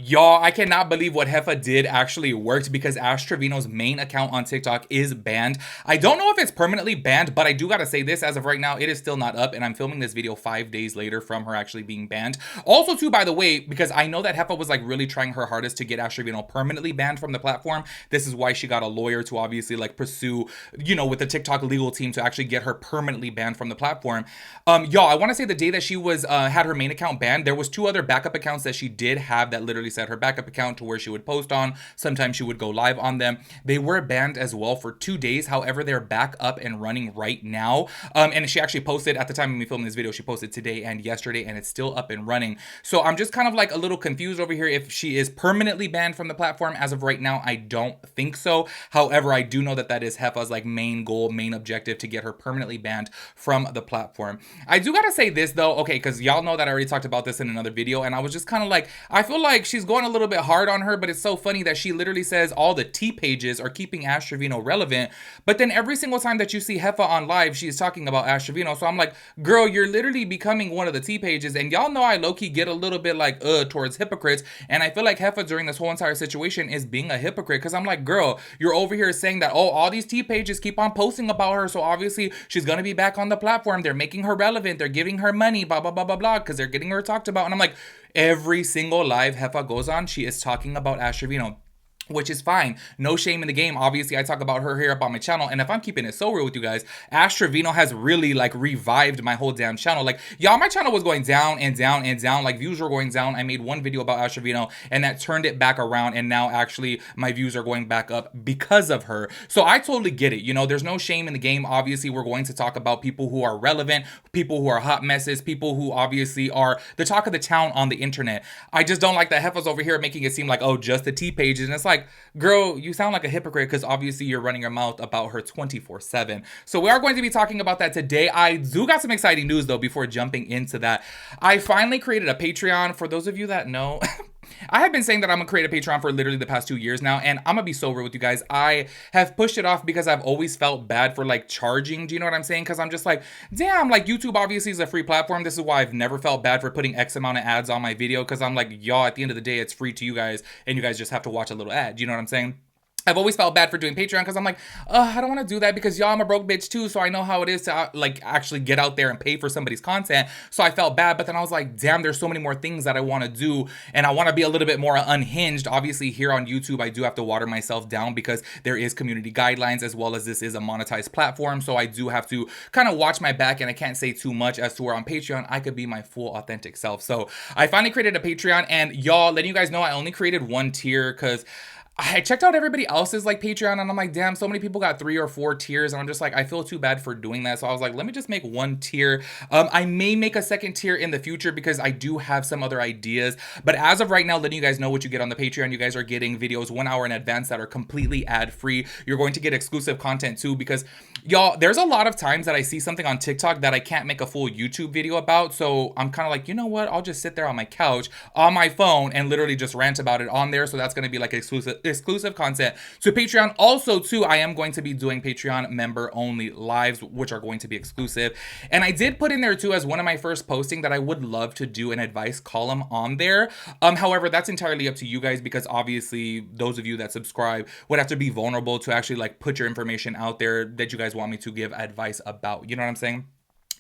Y'all, I cannot believe what Heffa did actually worked because Ash Trevino's main account on TikTok is banned. I don't know if it's permanently banned, but I do gotta say this, as of right now, it is still not up, and I'm filming this video 5 days later from her actually being banned. Also, too, by the way, because I know that Heffa was like really trying her hardest to get Ash Trevino permanently banned from the platform. This is why she got a lawyer to obviously like pursue, you know, with the TikTok legal team to actually get her permanently banned from the platform. Y'all, I want to say the day that she was had her main account banned, there was 2 other backup accounts that she did have that literally set her backup account to where she would post on. Sometimes she would go live on them. They were banned as well for 2 days. However, they're back up and running right now. And she actually posted at the time when we filmed this video, she posted today and yesterday, and it's still up and running. So I'm just kind of like a little confused over here if she is permanently banned from the platform. As of right now, I don't think so. However, I do know that that is Heffa's like main goal, main objective, to get her permanently banned from the platform. I do gotta say this though, okay, because y'all know that I already talked about this in another video, and I was just kind of like, I feel like she's going a little bit hard on her, but it's so funny that she literally says all the T pages are keeping Ash Trevino relevant, but then every single time that you see Heffa on live, she is talking about Ash Trevino. So I'm like, girl, you're literally becoming one of the T pages, and y'all know I low-key get a little bit like towards hypocrites, and I feel like Heffa during this whole entire situation is being a hypocrite, because I'm like, girl, you're over here saying that, oh, all these T pages keep on posting about her, so obviously she's gonna be back on the platform, they're making her relevant, they're giving her money, blah blah blah blah blah, because they're getting her talked about. And I'm like, every single live Heffa goes on, she is talking about Ash Trevino, which is fine. No shame in the game. Obviously, I talk about her here up on my channel, and if I'm keeping it so real with you guys, Ash Trevino has really like revived my whole damn channel. Like, y'all, my channel was going down and down and down. Like, views were going down. I made one video about Ash Trevino, and that turned it back around, and now actually my views are going back up because of her. So I totally get it. You know, there's no shame in the game. Obviously, we're going to talk about people who are relevant, people who are hot messes, people who obviously are the talk of the town on the internet. I just don't like that Heffa's over here making it seem like, oh, just the T pages, and it's like, girl, you sound like a hypocrite because obviously you're running your mouth about her 24/7. So we are going to be talking about that today. I do got some exciting news though before jumping into that. I finally created a Patreon. For those of you that know, I have been saying that I'm gonna create a Patreon for literally the past 2 years now, and I'm gonna be so real with you guys. I have pushed it off because I've always felt bad for like charging. Do you know what I'm saying? Because I'm just like, damn, like YouTube obviously is a free platform. This is why I've never felt bad for putting X amount of ads on my video, because I'm like, y'all, at the end of the day, it's free to you guys, and you guys just have to watch a little ad. Do you know what I'm saying? I've always felt bad for doing Patreon because I'm like, I don't want to do that because y'all, I'm a broke bitch too, so I know how it is to like actually get out there and pay for somebody's content. So I felt bad, but then I was like, damn, there's so many more things that I want to do, and I want to be a little bit more unhinged. Obviously, here on YouTube, I do have to water myself down because there is community guidelines, as well as this is a monetized platform, so I do have to kind of watch my back, and I can't say too much, as to where on Patreon I could be my full authentic self. So I finally created a Patreon, and y'all, letting you guys know, I only created one tier because I checked out everybody else's like Patreon, and I'm like, damn, so many people got 3 or 4 tiers, and I'm just like, I feel too bad for doing that. So I was like, let me just make one tier. I may make a second tier in the future because I do have some other ideas, but as of right now, letting you guys know what you get on the Patreon. You guys are getting videos 1 hour in advance that are completely ad free. You're going to get exclusive content too, because y'all, there's a lot of times that I see something on TikTok that I can't make a full YouTube video about. So I'm kind of like, you know what? I'll just sit there on my couch on my phone and literally just rant about it on there. So that's going to be like exclusive content to Patreon. Also too, I am going to be doing Patreon member only lives, which are going to be exclusive. And I did put in there too, as one of my first posting, that I would love to do an advice column on there. However, that's entirely up to you guys, because obviously those of you that subscribe would have to be vulnerable to actually like put your information out there that you guys want me to give advice about. You know what I'm saying?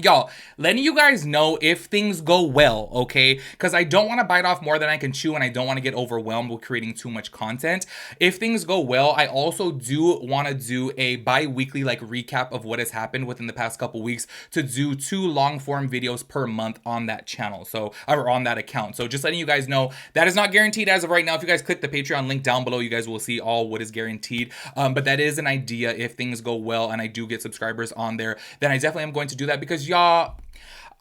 Y'all, letting you guys know if things go well, okay? Because I don't want to bite off more than I can chew, and I don't want to get overwhelmed with creating too much content. If things go well, I also do want to do a bi-weekly like recap of what has happened within the past couple weeks, to do 2 long form videos per month on that channel, so, or on that account. So just letting you guys know, that is not guaranteed as of right now. If you guys click the Patreon link down below, you guys will see all what is guaranteed. But that is an idea. If things go well and I do get subscribers on there, then I definitely am going to do that, because y'all,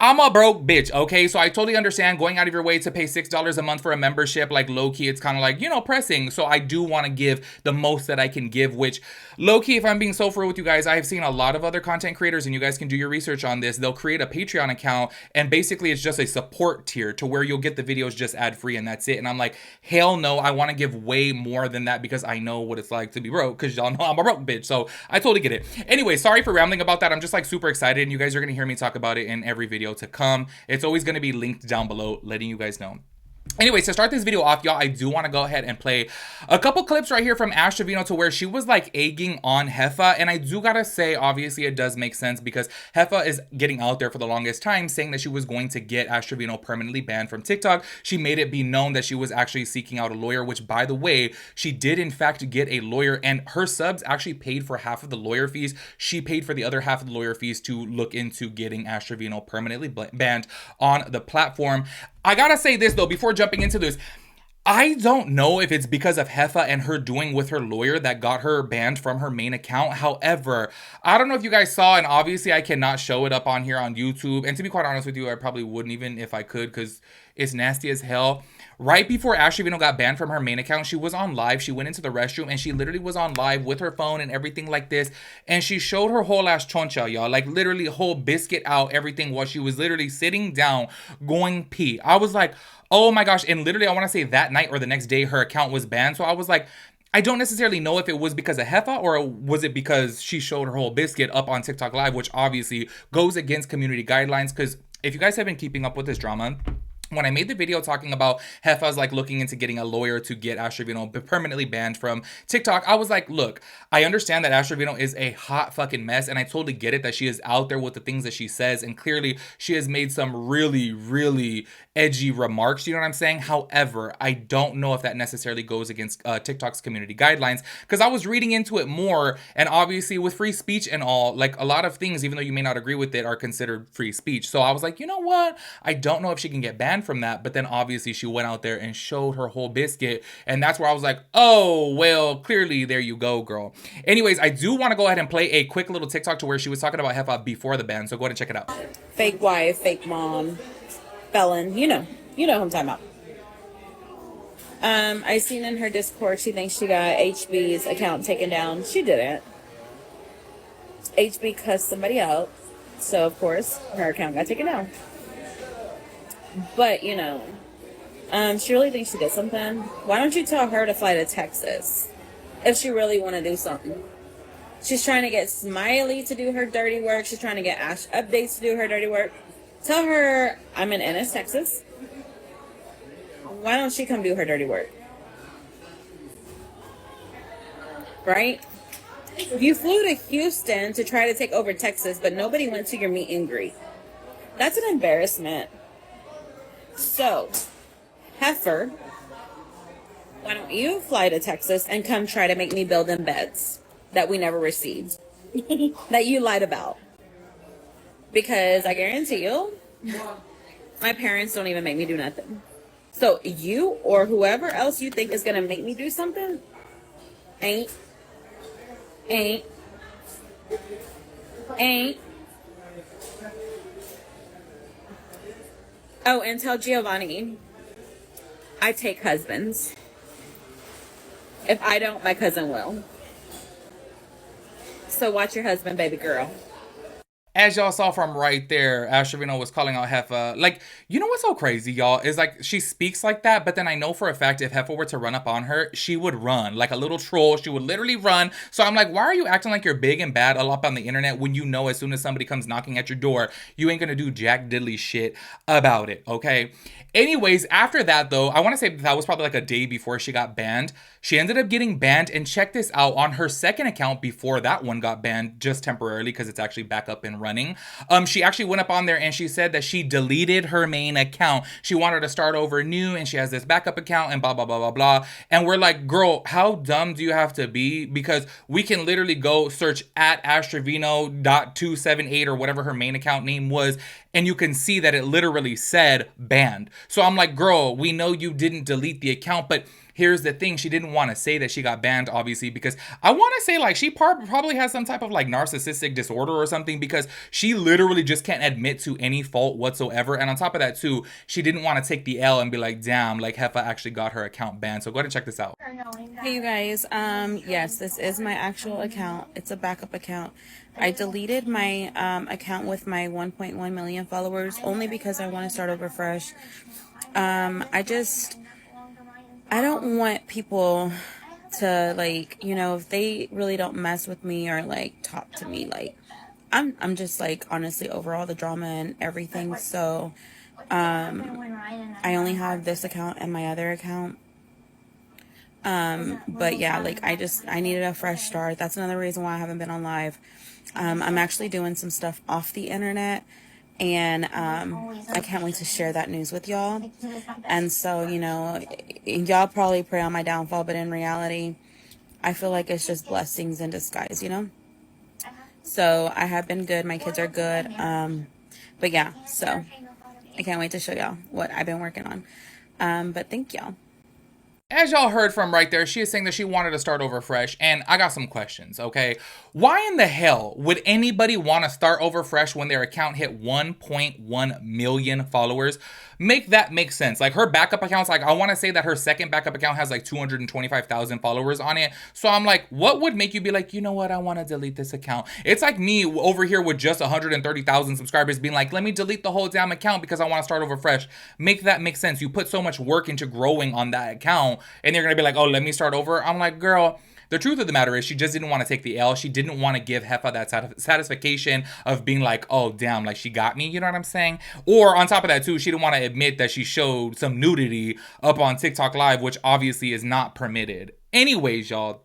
I'm a broke bitch, okay? So I totally understand going out of your way to pay $6 a month for a membership. Like, low-key, it's kind of like, you know, pressing. So I do want to give the most that I can give, which, low-key, if I'm being so fair with you guys, I have seen a lot of other content creators, and you guys can do your research on this. They'll create a Patreon account, and basically it's just a support tier to where you'll get the videos just ad-free, and that's it. And I'm like, hell no, I want to give way more than that, because I know what it's like to be broke, because y'all know I'm a broke bitch. So I totally get it. Anyway, sorry for rambling about that. I'm just like super excited, and you guys are going to hear me talk about it in every video to come. It's always going to be linked down below, letting you guys know. Anyways, to start this video off, y'all, I do want to go ahead and play a couple clips right here from Ash Trevino to where she was like egging on Heffa. And I do gotta say, obviously, it does make sense because Heffa is getting out there for the longest time saying that she was going to get Ash Trevino permanently banned from TikTok. She made it be known that she was actually seeking out a lawyer, which, by the way, she did in fact get a lawyer, and her subs actually paid for half of the lawyer fees. She paid for the other half of the lawyer fees to look into getting Ash Trevino permanently banned on the platform. I gotta say this though, before jumping into this, I don't know if it's because of Heffa and her doing with her lawyer that got her banned from her main account. However, I don't know if you guys saw, and obviously I cannot show it up on here on YouTube. And to be quite honest with you, I probably wouldn't even if I could because it's nasty as hell. Right before Ash Trevino got banned from her main account, she was on live. She went into the restroom and she literally was on live with her phone and everything like this. And she showed her whole ass choncha, y'all. Like literally whole biscuit out, everything, while she was literally sitting down going pee. I was like, oh my gosh. And literally, I want to say that night or the next day, her account was banned. So I was like, I don't necessarily know if it was because of Heffa or was it because she showed her whole biscuit up on TikTok Live, which obviously goes against community guidelines. Because if you guys have been keeping up with this drama, when I made the video talking about Heffa's like looking into getting a lawyer to get Ash Trevino permanently banned from TikTok, I was like, look, I understand that Ash Trevino is a hot fucking mess, and I totally get it that she is out there with the things that she says, and clearly she has made some really, really edgy remarks, you know what I'm saying? However, I don't know if that necessarily goes against TikTok's community guidelines, because I was reading into it more, and obviously with free speech and all, like a lot of things, even though you may not agree with it, are considered free speech. So I was like, you know what? I don't know if she can get banned from that, but then obviously she went out there and showed her whole biscuit, and that's where I was like, oh well, clearly there you go, girl. Anyways, I do want to go ahead and play a quick little TikTok to where she was talking about Heffa before the ban, so go ahead and check it out. Fake wife, fake mom, felon, you know who I'm talking about. I seen in her Discord she thinks she got HB's account taken down. She didn't. HB cussed somebody out, so of course her account got taken down. But, she really thinks she did something. Why don't you tell her to fly to Texas if she really want to do something? She's trying to get Smiley to do her dirty work. She's trying to get Ash Updates to do her dirty work. Tell her I'm in Ennis, Texas. Why don't she come do her dirty work? Right? You flew to Houston to try to take over Texas, but nobody went to your meet and greet. That's an embarrassment. So, Heifer, why don't you fly to Texas and come try to make me build them beds that we never received, that you lied about? Because I guarantee you, my parents don't even make me do nothing. So you or whoever else you think is going to make me do something, ain't. Oh, and tell Giovanni, I take husbands. If I don't, my cousin will. So watch your husband, baby girl. As y'all saw from right there, Ash Trevino was calling out Heffa. Like, you know what's so crazy, y'all? Is like, she speaks like that, but then I know for a fact if Heffa were to run up on her, she would run. Like a little troll, she would literally run. So I'm like, why are you acting like you're big and bad all up on the internet when you know as soon as somebody comes knocking at your door, you ain't gonna do jack diddly shit about it, okay? Anyways, after that though, I want to say that was probably like a day before she got banned. She ended up getting banned, and check this out, on her second account before that one got banned, just temporarily because it's actually back up and running. She actually went up on there and she said that she deleted her main account. She wanted to start over new and she has this backup account and blah, blah, blah, blah, blah. And we're like, girl, how dumb do you have to be? Because we can literally go search at ashtrevino.278 or whatever her main account name was, and you can see that it literally said banned. So I'm like, girl, we know you didn't delete the account, but here's the thing, she didn't want to say that she got banned, obviously, because I want to say like she probably has some type of like narcissistic disorder or something, because she literally just can't admit to any fault whatsoever. And on top of that too, she didn't want to take the L and be like, damn, like Heffa actually got her account banned. So go ahead and check this out. Hey you guys, yes, this is my actual account. It's a backup account. I deleted my account with my 1.1 million followers only because I want to start over fresh. I don't want people to, like, if they really don't mess with me or like talk to me, like I'm just like honestly over all the drama and everything. So I only have this account and my other account. But yeah, like I needed a fresh start. That's another reason why I haven't been on live. I'm actually doing some stuff off the internet, and I can't wait to share that news with y'all. And so, you know, y'all probably pray on my downfall, but in reality, I feel like it's just blessings in disguise, you know? So I have been good. My kids are good. But yeah, so I can't wait to show y'all what I've been working on. But thank y'all. As y'all heard from right there, she is saying that she wanted to start over fresh, and I got some questions, okay? Why in the hell would anybody want to start over fresh when their account hit 1.1 million followers? Make that make sense. Like, her backup account's like, I want to say that her second backup account has like 225,000 followers on it. So I'm like, what would make you be like, you know what, I want to delete this account? It's like me over here with just 130,000 subscribers being like, let me delete the whole damn account because I want to start over fresh. Make that make sense. You put so much work into growing on that account, and you're gonna be like, oh, let me start over. I'm like, girl, the truth of the matter is she just didn't want to take the L. She didn't want to give Heffa that satisfaction of being like, oh, damn, like she got me. You know what I'm saying? Or on top of that, too, she didn't want to admit that she showed some nudity up on TikTok Live, which obviously is not permitted. Anyways, y'all,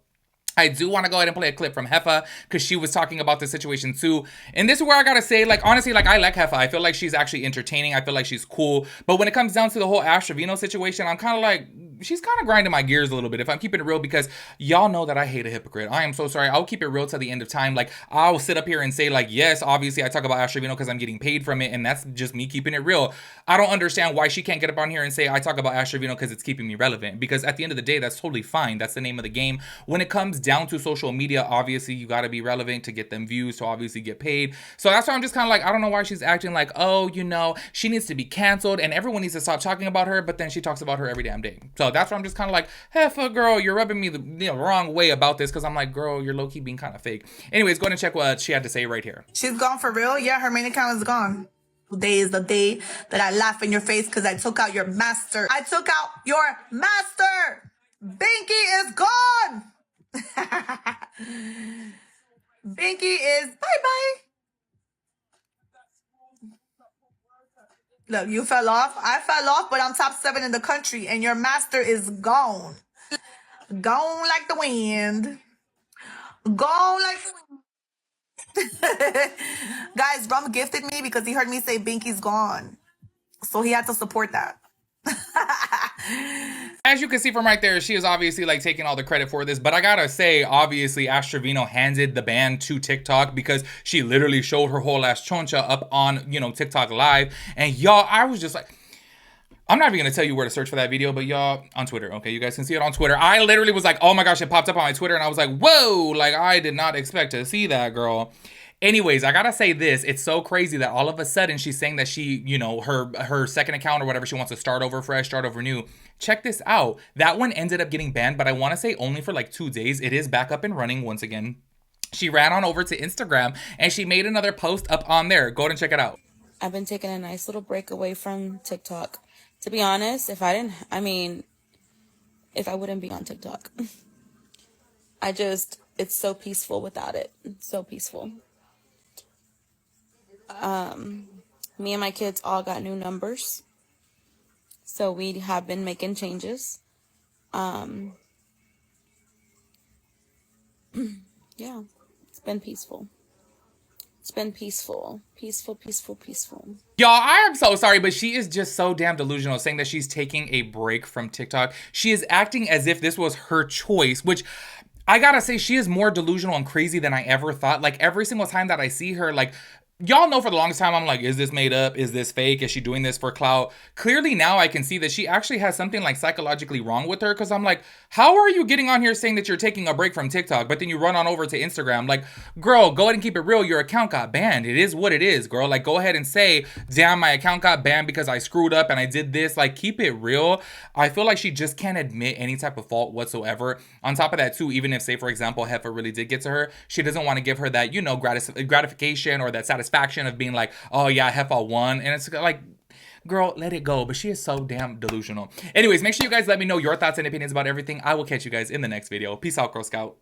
I do want to go ahead and play a clip from Heffa because she was talking about the situation too. And this is where I gotta say, like, honestly, like, I like Heffa. I feel like she's actually entertaining. I feel like she's cool. But when it comes down to the whole Ash Trevino situation, I'm kind of like, she's kind of grinding my gears a little bit, if I'm keeping it real, because y'all know that I hate a hypocrite. I am so sorry. I'll keep it real till the end of time. Like, I'll sit up here and say, like, yes, obviously I talk about Ash Trevino because I'm getting paid from it, and that's just me keeping it real. I don't understand why she can't get up on here and say I talk about Ash Trevino because it's keeping me relevant, because at the end of the day, that's totally fine. That's the name of the game. When it comes down to social media, obviously you got to be relevant to get them views, to obviously get paid. So that's why I'm just kind of like, I don't know why she's acting like, oh, you know, she needs to be canceled and everyone needs to stop talking about her, but then she talks about her every damn day. So that's why I'm just kind of like, Heffa, girl, you're rubbing me the wrong way about this, because I'm like, girl, you're low-key being kind of fake. Anyways, go ahead and check what she had to say right here. She's gone for real? Yeah, her main account is gone. Today is the day that I laugh in your face because I took out your master. I took out your master. Binky is gone. Binky is bye-bye. Look, you fell off. I fell off, but I'm top 7 in the country, and your master is gone. Gone like the wind. Gone like the wind. Guys, Rum gifted me because he heard me say Binky's gone. So he had to support that. As you can see from right there, she is obviously like taking all the credit for this, but I gotta say, obviously Ash Trevino handed the ban to TikTok because she literally showed her whole ass choncha up on, you know, TikTok Live. And y'all, I was just like, I'm not even gonna tell you where to search for that video, but y'all, on Twitter, okay? You guys can see it on Twitter. I literally was like, oh my gosh, it popped up on my Twitter, and I was like, whoa, like I did not expect to see that, girl. Anyways, I gotta say this. It's so crazy that all of a sudden she's saying that she, you know, her second account or whatever, she wants to start over fresh, start over new. Check this out. That one ended up getting banned, but I want to say only for like 2 days. It is back up and running once again. She ran on over to Instagram and she made another post up on there. Go ahead and check it out. I've been taking a nice little break away from TikTok. To be honest, if I wouldn't be on TikTok. It's so peaceful without it. It's so peaceful. Me and my kids all got new numbers, so we have been making changes. Yeah, it's been peaceful. It's been peaceful. Peaceful. Y'all, I am so sorry, but she is just so damn delusional saying that she's taking a break from TikTok. She is acting as if this was her choice, which I gotta say, she is more delusional and crazy than I ever thought. Like, every single time that I see her, like, y'all know for the longest time, I'm like, is this made up? Is this fake? Is she doing this for clout? Clearly now I can see that she actually has something like psychologically wrong with her, because I'm like, how are you getting on here saying that you're taking a break from TikTok, but then you run on over to Instagram? Like, girl, go ahead and keep it real. Your account got banned. It is what it is, girl. Like, go ahead and say, damn, my account got banned because I screwed up and I did this. Like, keep it real. I feel like she just can't admit any type of fault whatsoever. On top of that too, even if, say, for example, Heffa really did get to her, she doesn't want to give her that, you know, gratification or that satisfaction of being like, oh yeah, Heffa won. And it's like, girl, let it go. But she is so damn delusional. Anyways, make sure you guys let me know your thoughts and opinions about everything. I will catch you guys in the next video. Peace out, Girl Scout.